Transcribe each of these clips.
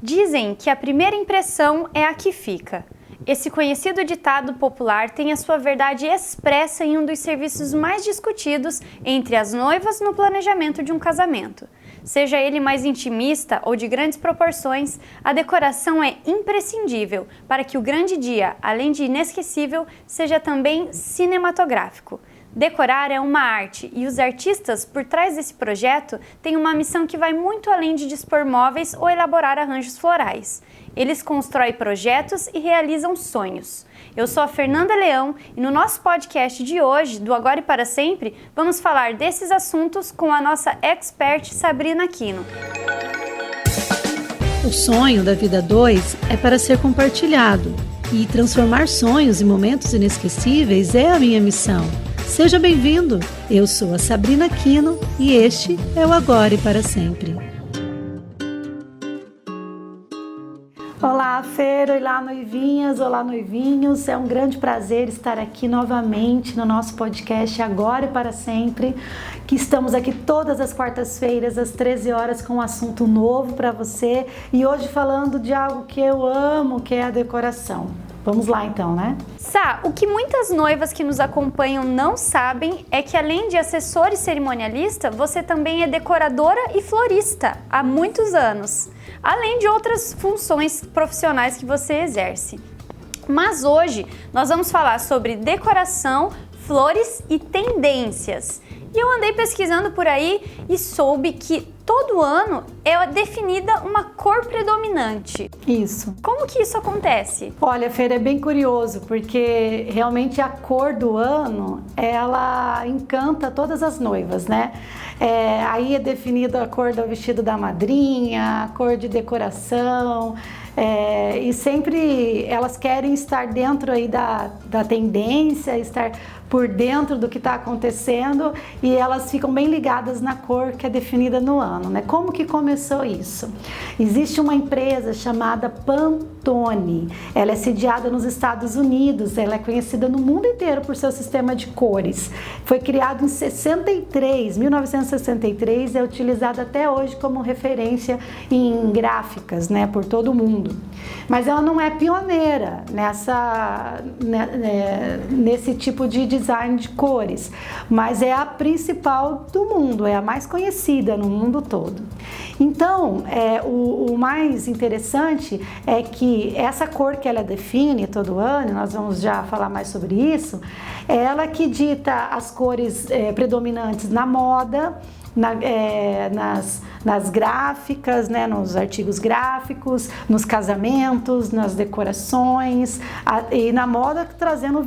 Dizem que a primeira impressão é a que fica. Esse conhecido ditado popular tem a sua verdade expressa em um dos serviços mais discutidos entre as noivas no planejamento de um casamento. Seja ele mais intimista ou de grandes proporções, a decoração é imprescindível para que o grande dia, além de inesquecível, seja também cinematográfico. Decorar é uma arte e os artistas por trás desse projeto têm uma missão que vai muito além de dispor móveis ou elaborar arranjos florais. Eles constroem projetos e realizam sonhos. Eu sou a Fernanda Leão e no nosso podcast de hoje, do Agora e para Sempre, vamos falar desses assuntos com a nossa expert Sabrina Aquino. O sonho da vida 2 é para ser compartilhado e transformar sonhos em momentos inesquecíveis é a minha missão. Seja bem-vindo! Eu sou a Sabrina Aquino e este é o Agora e para Sempre. Olá, Fer, olá, noivinhas, olá, noivinhos. É um grande prazer estar aqui novamente no nosso podcast Agora e para Sempre, que estamos aqui todas as quartas-feiras, às 13 horas, com um assunto novo para você. E hoje falando de algo que eu amo, que é a decoração. Vamos lá então, né? Sá, o que muitas noivas que nos acompanham não sabem é que além de assessora e cerimonialista, você também é decoradora e florista há muitos anos, além de outras funções profissionais que você exerce. Mas hoje nós vamos falar sobre decoração, flores e tendências. E eu andei pesquisando por aí e soube que todo ano é definida uma cor predominante. Isso. Como que isso acontece? Olha, Fer, é bem curioso, porque realmente a cor do ano, ela encanta todas as noivas, né? Aí é definida a cor do vestido da madrinha, a cor de decoração, e sempre elas querem estar dentro aí da tendência, estar por dentro do que está acontecendo, e elas ficam bem ligadas na cor que é definida no ano, né? Como que começou isso? Existe uma empresa chamada Pantone, ela é sediada nos Estados Unidos, ela é conhecida no mundo inteiro por seu sistema de cores. Foi criado em 1963, é utilizada até hoje como referência em gráficas, né, por todo o mundo. Mas ela não é pioneira nesse tipo de design de cores, mas é a principal do mundo, é a mais conhecida no mundo todo. Então, o mais interessante é que essa cor que ela define todo ano, nós vamos já falar mais sobre isso, é ela que dita as cores predominantes na moda, nas gráficas, né, nos artigos gráficos, nos casamentos, nas decorações, e na moda trazendo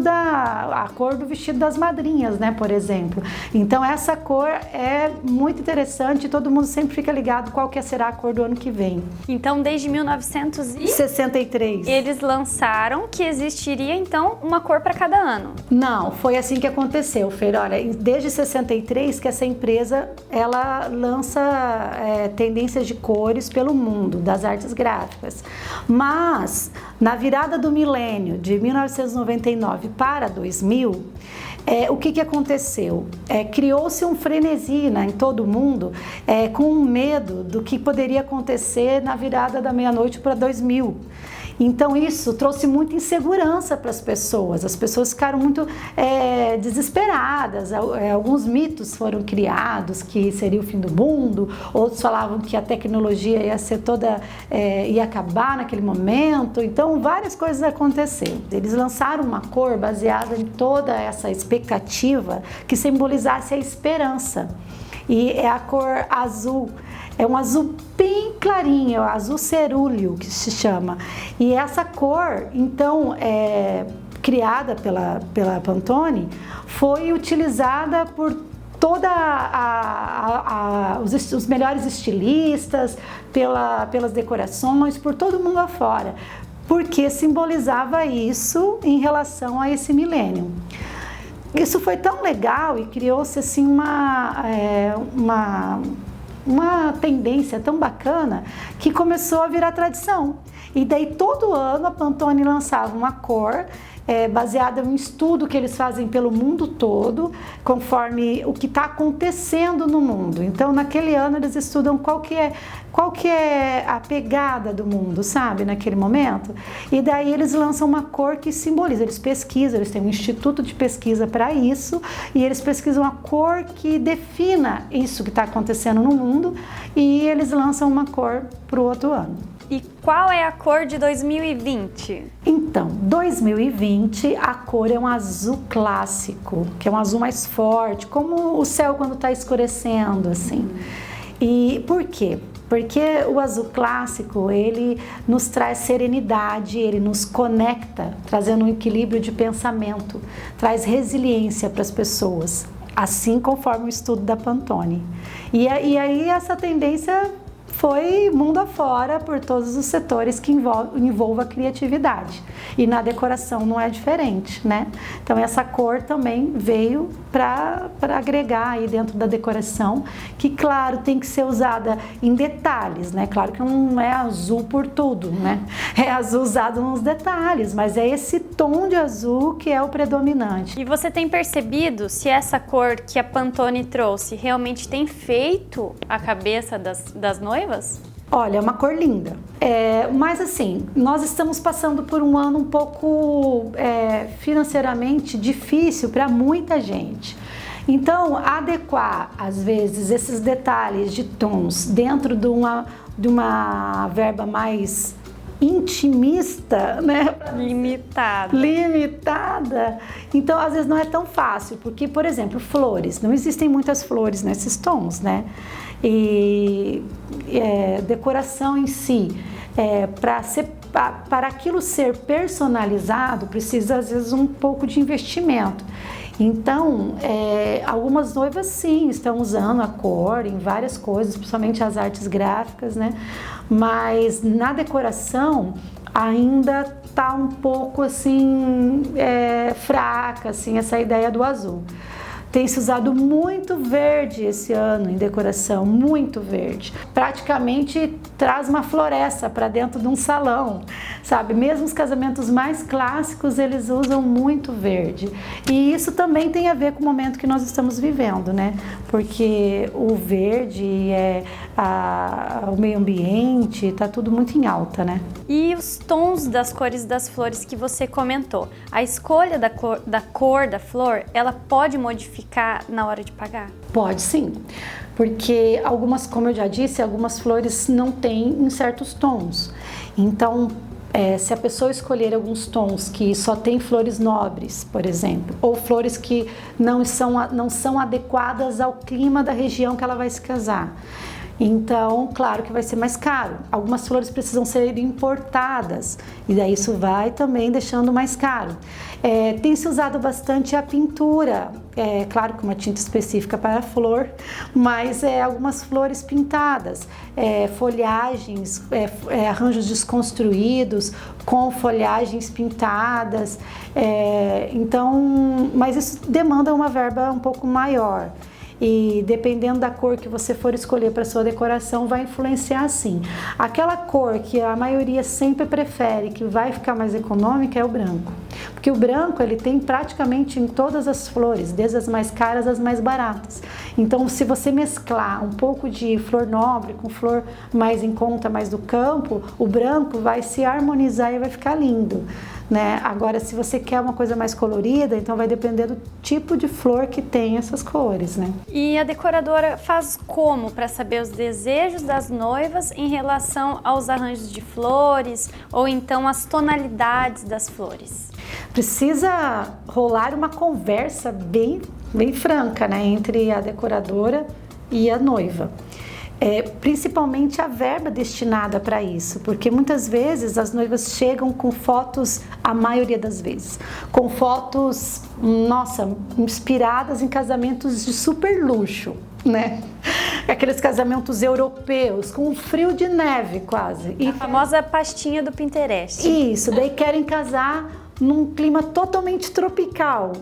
a cor do vestido das madrinhas, né, por exemplo. Então essa cor é muito interessante e todo mundo sempre fica ligado qual que será a cor do ano que vem. Então desde 1963 eles lançaram que existiria então uma cor para cada ano. Não, foi assim que aconteceu, Fer. Olha, desde 63 que essa empresa ela lança tendências de cores pelo mundo das artes gráficas, mas na virada do milênio de 1999 para 2000, o que aconteceu? Criou-se um frenesi, né, em todo mundo, com medo do que poderia acontecer na virada da meia-noite para 2000. Então isso trouxe muita insegurança para as pessoas ficaram muito desesperadas, alguns mitos foram criados que seria o fim do mundo, outros falavam que a tecnologia ia ser ia acabar naquele momento, então várias coisas aconteceram. Eles lançaram uma cor baseada em toda essa expectativa que simbolizasse a esperança, e é a cor azul. É um azul bem clarinho, é o azul cerúleo que se chama. E essa cor, então, criada pela Pantone, foi utilizada por os melhores estilistas, pelas decorações, por todo mundo afora, porque simbolizava isso em relação a esse milênio. Isso foi tão legal e criou-se assim uma tendência tão bacana que começou a virar tradição. E daí todo ano a Pantone lançava uma cor baseada em um estudo que eles fazem pelo mundo todo, conforme o que está acontecendo no mundo. Então, naquele ano, eles estudam qual que é a pegada do mundo, sabe, naquele momento. E daí eles lançam uma cor que simboliza, eles pesquisam, eles têm um instituto de pesquisa para isso, e eles pesquisam a cor que defina isso que está acontecendo no mundo, e eles lançam uma cor para o outro ano. E qual é a cor de 2020? Então, 2020, a cor é um azul clássico, que é um azul mais forte, como o céu quando está escurecendo, assim. E por quê? Porque o azul clássico, ele nos traz serenidade, ele nos conecta, trazendo um equilíbrio de pensamento, traz resiliência para as pessoas, assim conforme o estudo da Pantone. E aí essa tendência foi mundo afora por todos os setores que envolvam a criatividade. E na decoração não é diferente, né? Então essa cor também veio para agregar aí dentro da decoração, que claro, tem que ser usada em detalhes, né? Claro que não é azul por tudo, né? É azul usado nos detalhes, mas é esse tom de azul que é o predominante. E você tem percebido se essa cor que a Pantone trouxe realmente tem feito a cabeça das noivas? Olha, é uma cor linda. Mas assim, nós estamos passando por um ano um pouco financeiramente difícil para muita gente. Então, adequar, às vezes, esses detalhes de tons dentro de uma verba mais intimista, né? Limitada. Então, às vezes não é tão fácil, porque, por exemplo, flores. Não existem muitas flores nesses tons, né? E decoração em si, para aquilo ser personalizado, precisa, às vezes, um pouco de investimento. Então, algumas noivas sim estão usando a cor em várias coisas, principalmente as artes gráficas, né? Mas na decoração ainda tá um pouco assim fraca, assim, essa ideia do azul. Tem se usado muito verde esse ano em decoração, muito verde. Praticamente traz uma floresta para dentro de um salão, sabe? Mesmo os casamentos mais clássicos, eles usam muito verde. E isso também tem a ver com o momento que nós estamos vivendo, né? Porque o verde, o meio ambiente, tá tudo muito em alta, né? E os tons das cores das flores que você comentou, a escolha da cor da flor, ela pode modificar na hora de pagar? Pode sim, porque algumas, como eu já disse, algumas flores não têm em certos tons. Então, se a pessoa escolher alguns tons que só tem flores nobres, por exemplo, ou flores que não são adequadas ao clima da região que ela vai se casar, então, claro que vai ser mais caro. Algumas flores precisam ser importadas e daí isso vai também deixando mais caro. Tem se usado bastante a pintura, claro que uma tinta específica para a flor, mas algumas flores pintadas, folhagens, arranjos desconstruídos com folhagens pintadas. Então, mas isso demanda uma verba um pouco maior. E dependendo da cor que você for escolher para sua decoração, vai influenciar sim. Aquela cor que a maioria sempre prefere, que vai ficar mais econômica, é o branco. Porque o branco, ele tem praticamente em todas as flores, desde as mais caras às mais baratas. Então, se você mesclar um pouco de flor nobre com flor mais em conta, mais do campo, o branco vai se harmonizar e vai ficar lindo, né? Agora, se você quer uma coisa mais colorida, então vai depender do tipo de flor que tem essas cores, né? E a decoradora faz como para saber os desejos das noivas em relação aos arranjos de flores ou então as tonalidades das flores? Precisa rolar uma conversa bem franca, né, entre a decoradora e a noiva. Principalmente a verba destinada para isso, porque muitas vezes as noivas chegam com fotos, a maioria das vezes, com fotos, nossa, inspiradas em casamentos de super luxo, né? Aqueles casamentos europeus, com um frio de neve quase. A famosa pastinha do Pinterest. Isso, daí querem casar num clima totalmente tropical.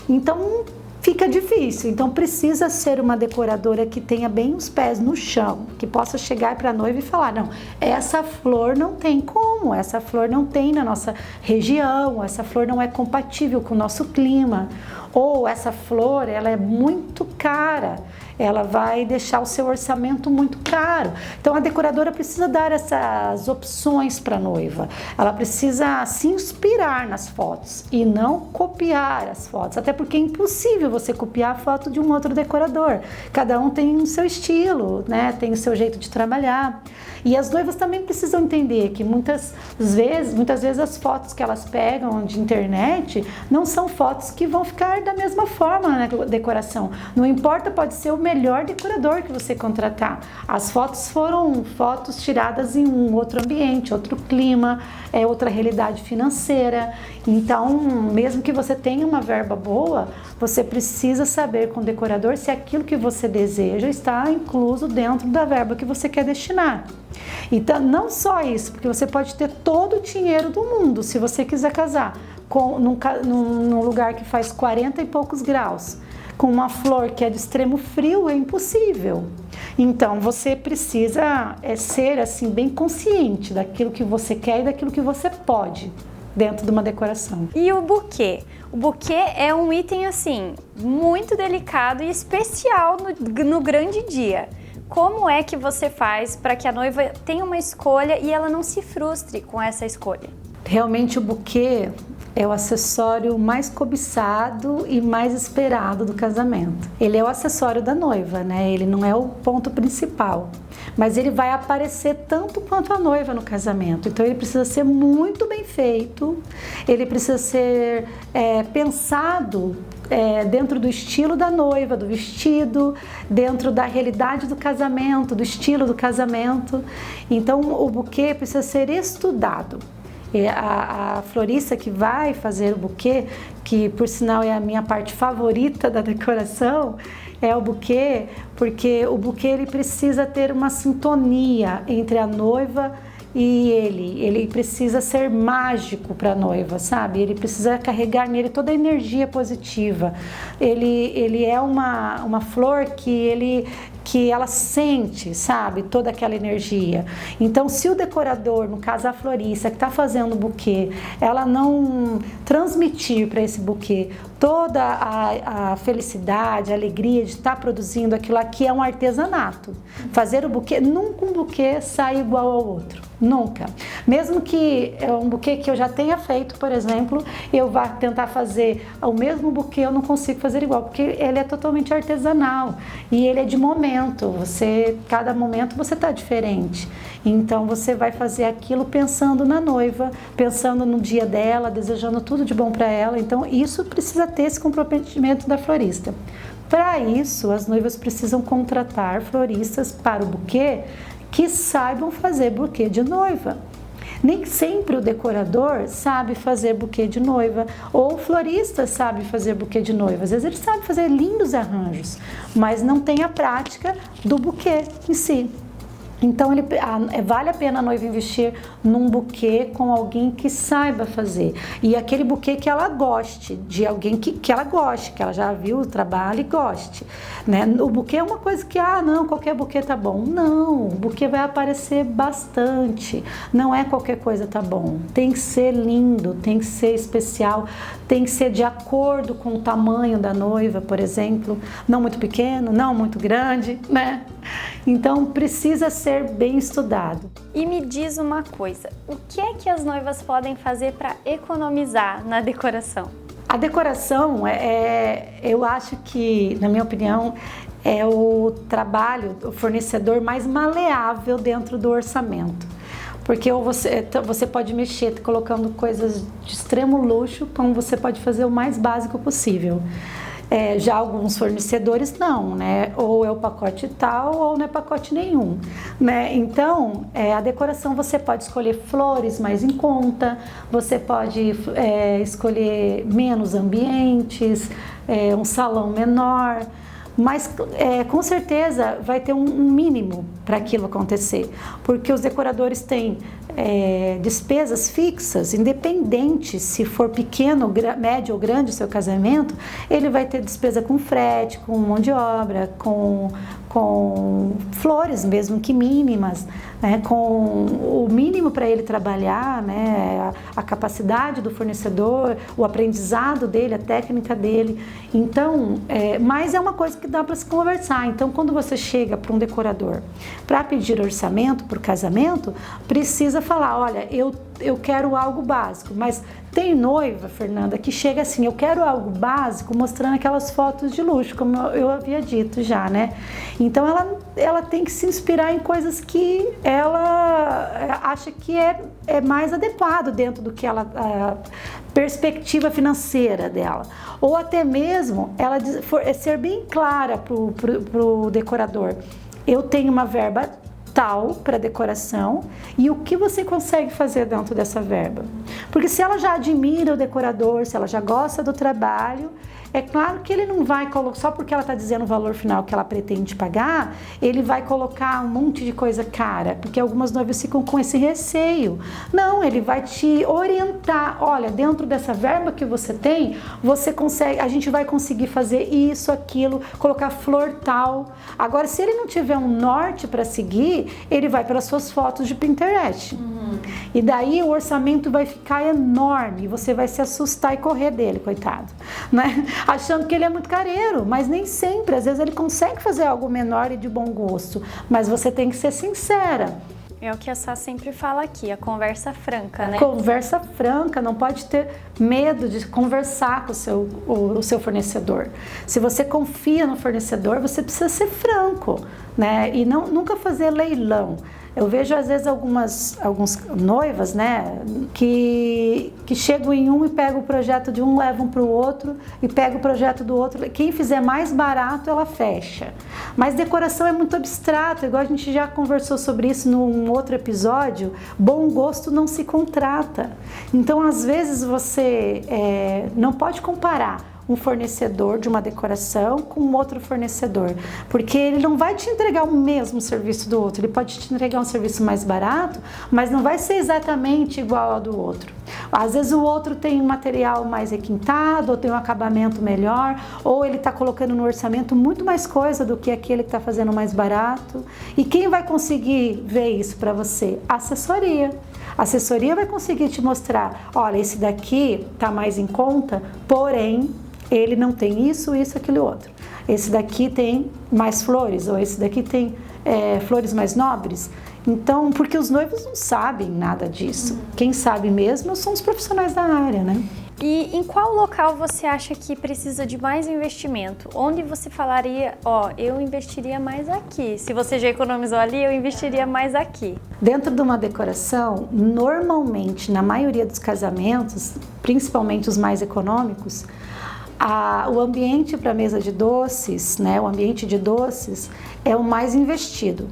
Então, fica difícil. Então precisa ser uma decoradora que tenha bem os pés no chão, que possa chegar para a noiva e falar: não, essa flor não tem como, essa flor não tem na nossa região, essa flor não é compatível com o nosso clima, ou essa flor ela é muito cara, ela vai deixar o seu orçamento muito caro. Então a decoradora precisa dar essas opções para a noiva. Ela precisa se inspirar nas fotos e não copiar as fotos, até porque é impossível você copiar a foto de um outro decorador. Cada um tem o seu estilo, né? Tem o seu jeito de trabalhar. E as noivas também precisam entender que muitas vezes as fotos que elas pegam de internet não são fotos que vão ficar da mesma forma na decoração. Não importa, pode ser o melhor decorador que você contratar. As fotos foram fotos tiradas em um outro ambiente, outro clima, outra realidade financeira. Então, mesmo que você tenha uma verba boa, você precisa saber com o decorador se aquilo que você deseja está incluso dentro da verba que você quer destinar. Então, não só isso, porque você pode ter todo o dinheiro do mundo, se você quiser casar num lugar que faz 40 e poucos graus, com uma flor que é de extremo frio, é impossível. Então, você precisa ser assim bem consciente daquilo que você quer e daquilo que você pode dentro de uma decoração. E o buquê? O buquê é um item assim muito delicado e especial no grande dia. Como é que você faz para que a noiva tenha uma escolha e ela não se frustre com essa escolha? Realmente o buquê é o acessório mais cobiçado e mais esperado do casamento. Ele é o acessório da noiva, né? Ele não é o ponto principal, mas ele vai aparecer tanto quanto a noiva no casamento. Então ele precisa ser muito bem feito, ele precisa ser pensado dentro do estilo da noiva, do vestido, dentro da realidade do casamento, do estilo do casamento. Então o buquê precisa ser estudado. A florista que vai fazer o buquê, que por sinal é a minha parte favorita da decoração, é o buquê, porque o buquê ele precisa ter uma sintonia entre a noiva e ele precisa ser mágico para a noiva, sabe? Ele precisa carregar nele toda a energia positiva. Ele é uma flor que ela sente, sabe, toda aquela energia. Então, se o decorador, no caso a florista que está fazendo o buquê, ela não transmitir para esse buquê toda a felicidade, a alegria de estar produzindo aquilo aqui, é um artesanato. Fazer o buquê, nunca um buquê sai igual ao outro. Nunca. Mesmo que um buquê que eu já tenha feito, por exemplo, eu vá tentar fazer o mesmo buquê, eu não consigo fazer igual, porque ele é totalmente artesanal e ele é de momento. Cada momento você está diferente. Então você vai fazer aquilo pensando na noiva, pensando no dia dela, desejando tudo de bom para ela. Então isso precisa ter esse comprometimento da florista. Para isso, as noivas precisam contratar floristas para o buquê que saibam fazer buquê de noiva. Nem sempre o decorador sabe fazer buquê de noiva, ou o florista sabe fazer buquê de noiva. Às vezes ele sabe fazer lindos arranjos, mas não tem a prática do buquê em si. Então vale a pena a noiva investir num buquê com alguém que saiba fazer, e aquele buquê que ela goste, de alguém que ela goste, que ela já viu o trabalho e goste, né? O buquê é uma coisa que, não, qualquer buquê tá bom. Não, o buquê vai aparecer bastante, não é qualquer coisa tá bom, tem que ser lindo, tem que ser especial, tem que ser de acordo com o tamanho da noiva, por exemplo, não muito pequeno, não muito grande, né? Então precisa ser bem estudado. E me diz uma coisa, o que é que as noivas podem fazer para economizar na decoração? A decoração eu acho que, na minha opinião, é o fornecedor mais maleável dentro do orçamento. Porque você pode mexer colocando coisas de extremo luxo, como você pode fazer o mais básico possível. Já alguns fornecedores não, né? Ou é o pacote tal ou não é pacote nenhum, né? Então, a decoração você pode escolher flores mais em conta, você pode escolher menos ambientes, um salão menor, mas com certeza vai ter um mínimo para aquilo acontecer, porque os decoradores têm despesas fixas, independente se for pequeno, médio ou grande o seu casamento, ele vai ter despesa com frete, com mão de obra, com flores mesmo que mínimas, né, com o mínimo para ele trabalhar, né, a capacidade do fornecedor, o aprendizado dele, a técnica dele. Então, mas é uma coisa que dá para se conversar. Então, quando você chega para um decorador para pedir orçamento para o casamento, precisa falar, olha, eu quero algo básico, mas tem noiva, Fernanda, que chega assim, eu quero algo básico, mostrando aquelas fotos de luxo, como eu havia dito já, né? Então ela tem que se inspirar em coisas que ela acha que é mais adequado dentro do que a perspectiva financeira dela. Ou até mesmo ela ser bem clara pro decorador. Eu tenho uma verba tal para decoração e o que você consegue fazer dentro dessa verba. Porque se ela já admira o decorador, se ela já gosta do trabalho, é claro que ele não vai colocar, só porque ela está dizendo o valor final que ela pretende pagar, ele vai colocar um monte de coisa cara, porque algumas noivas ficam com esse receio. Não, ele vai te orientar, olha, dentro dessa verba que você tem, você consegue, a gente vai conseguir fazer isso, aquilo, colocar flor tal. Agora, se ele não tiver um norte para seguir, ele vai para suas fotos de Pinterest. E daí o orçamento vai ficar enorme, você vai se assustar e correr dele, coitado, né? Achando que ele é muito careiro, mas nem sempre, às vezes ele consegue fazer algo menor e de bom gosto, mas você tem que ser sincera. É o que a Sá sempre fala aqui, a conversa franca, né? Conversa franca, não pode ter medo de conversar com o seu fornecedor. Se você confia no fornecedor, você precisa ser franco, né? E nunca fazer leilão. Eu vejo às vezes algumas noivas, né, que chegam em um e pegam o projeto de um, levam para o outro e pegam o projeto do outro. Quem fizer mais barato, ela fecha. Mas decoração é muito abstrato, igual a gente já conversou sobre isso num outro episódio. Bom gosto não se contrata. Então, às vezes você não pode comparar um fornecedor de uma decoração com um outro fornecedor, porque ele não vai te entregar o mesmo serviço do outro, ele pode te entregar um serviço mais barato, mas não vai ser exatamente igual ao do outro. Às vezes o outro tem um material mais requintado, ou tem um acabamento melhor, ou ele está colocando no orçamento muito mais coisa do que aquele que está fazendo mais barato. E quem vai conseguir ver isso para você? A assessoria. A assessoria vai conseguir te mostrar, olha, esse daqui está mais em conta, porém ele não tem isso, aquele outro. Esse daqui tem mais flores, ou esse daqui tem flores mais nobres. Então, porque os noivos não sabem nada disso. Quem sabe mesmo são os profissionais da área, né? E em qual local você acha que precisa de mais investimento? Onde você falaria, eu investiria mais aqui. Se você já economizou ali, eu investiria mais aqui. Dentro de uma decoração, normalmente, na maioria dos casamentos, principalmente os mais econômicos, o ambiente para a mesa de doces, né, o ambiente de doces é o mais investido,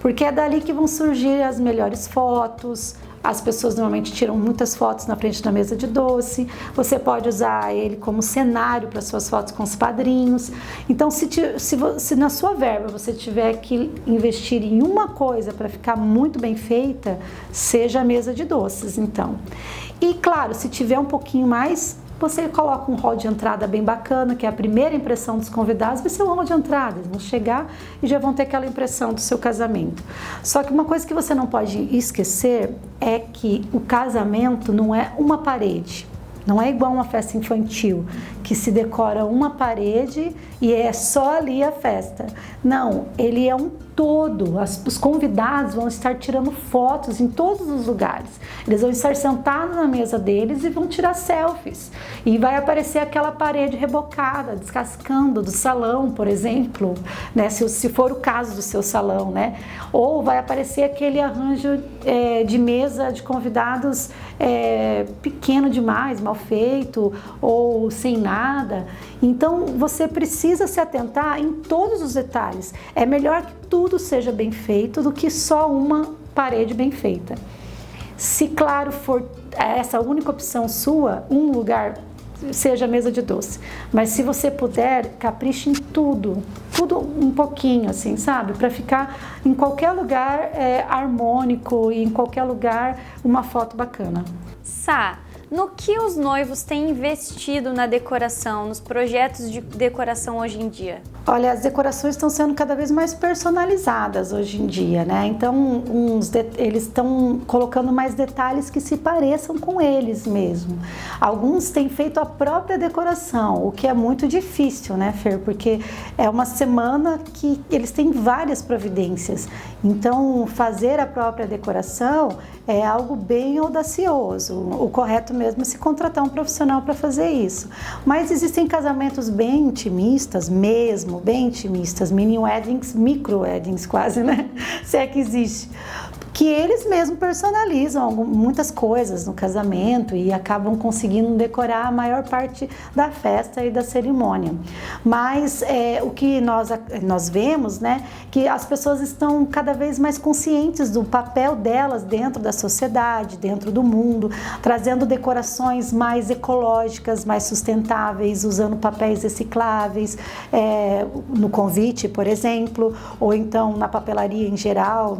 porque é dali que vão surgir as melhores fotos. As pessoas normalmente tiram muitas fotos na frente da mesa de doce. Você pode usar ele como cenário para suas fotos com os padrinhos. Então, se na sua verba você tiver que investir em uma coisa para ficar muito bem feita, seja a mesa de doces, então. E claro, se tiver um pouquinho mais, você coloca um hall de entrada bem bacana, que é a primeira impressão dos convidados, vai ser um hall de entrada. Eles vão chegar e já vão ter aquela impressão do seu casamento. Só que uma coisa que você não pode esquecer é que o casamento não é uma parede. Não é igual uma festa infantil, que se decora uma parede e é só ali a festa. Não, ele é um todo. Os convidados vão estar tirando fotos em todos os lugares. Eles vão estar sentados na mesa deles e vão tirar selfies. E vai aparecer aquela parede rebocada, descascando do salão, por exemplo, né? Se for o caso do seu salão, né? Ou vai aparecer aquele arranjo de mesa de convidados pequeno demais, mal feito ou sem nada. Então você precisa se atentar em todos os detalhes. É melhor que tudo seja bem feito do que só uma parede bem feita. Se claro for essa única opção sua, um lugar seja mesa de doce. Mas se você puder, capriche em tudo um pouquinho, assim, sabe? Para ficar em qualquer lugar harmônico e em qualquer lugar uma foto bacana. Sá, no que os noivos têm investido na decoração, nos projetos de decoração hoje em dia? Olha, as decorações estão sendo cada vez mais personalizadas hoje em dia, né? Então, eles estão colocando mais detalhes que se pareçam com eles mesmo. Alguns têm feito a própria decoração, o que é muito difícil, né, Fer? Porque é uma semana que eles têm várias providências. Então, fazer a própria decoração é algo bem audacioso. O correto mesmo é se contratar um profissional para fazer isso. Mas existem casamentos bem intimistas mesmo, bem intimistas, mini weddings, micro weddings quase, né? Se é que existe. Que eles mesmos personalizam muitas coisas no casamento e acabam conseguindo decorar a maior parte da festa e da cerimônia. Mas o que nós vemos, né, que as pessoas estão cada vez mais conscientes do papel delas dentro da sociedade, dentro do mundo, trazendo decorações mais ecológicas, mais sustentáveis, usando papéis recicláveis no convite, por exemplo, ou então na papelaria em geral,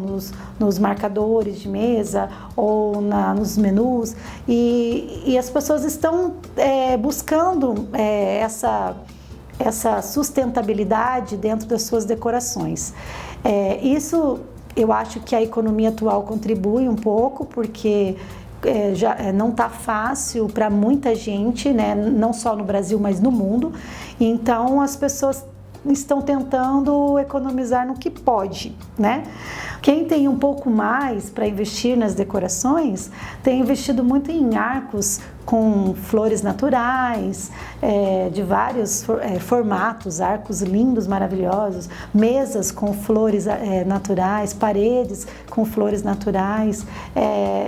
nos marcadores de mesa ou nos menus, e as pessoas estão buscando essa sustentabilidade dentro das suas decorações. Isso eu acho que a economia atual contribui um pouco, porque já não está fácil para muita gente, né? Não só no Brasil, mas no mundo. Então as pessoas estão tentando economizar no que pode, né? Quem tem um pouco mais para investir nas decorações, tem investido muito em arcos com flores naturais, de vários formatos, arcos lindos, maravilhosos, mesas com flores naturais, paredes com flores naturais.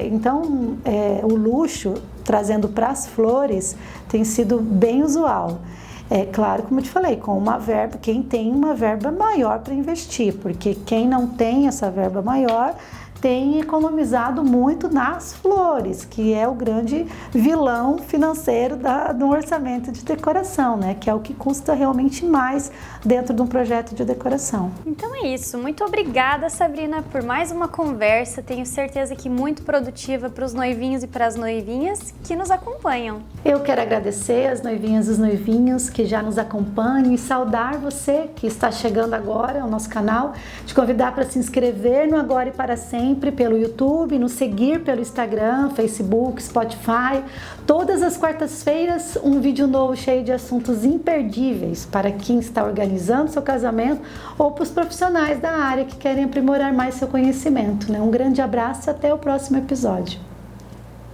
Então, o luxo, trazendo para as flores, tem sido bem usual. É claro, como eu te falei, com uma verba, quem tem uma verba maior para investir, porque quem não tem essa verba maior tem economizado muito nas flores, que é o grande vilão financeiro do orçamento de decoração, né? Que é o que custa realmente mais dentro de um projeto de decoração. Então é isso. Muito obrigada, Sabrina, por mais uma conversa. Tenho certeza que muito produtiva para os noivinhos e para as noivinhas que nos acompanham. Eu quero agradecer as noivinhas e os noivinhos que já nos acompanham e saudar você que está chegando agora ao nosso canal, te convidar para se inscrever no Agora e Para Sempre pelo YouTube, nos seguir pelo Instagram, Facebook, Spotify. Todas as quartas-feiras, um vídeo novo cheio de assuntos imperdíveis para quem está organizando seu casamento ou para os profissionais da área que querem aprimorar mais seu conhecimento, né? Um grande abraço e até o próximo episódio.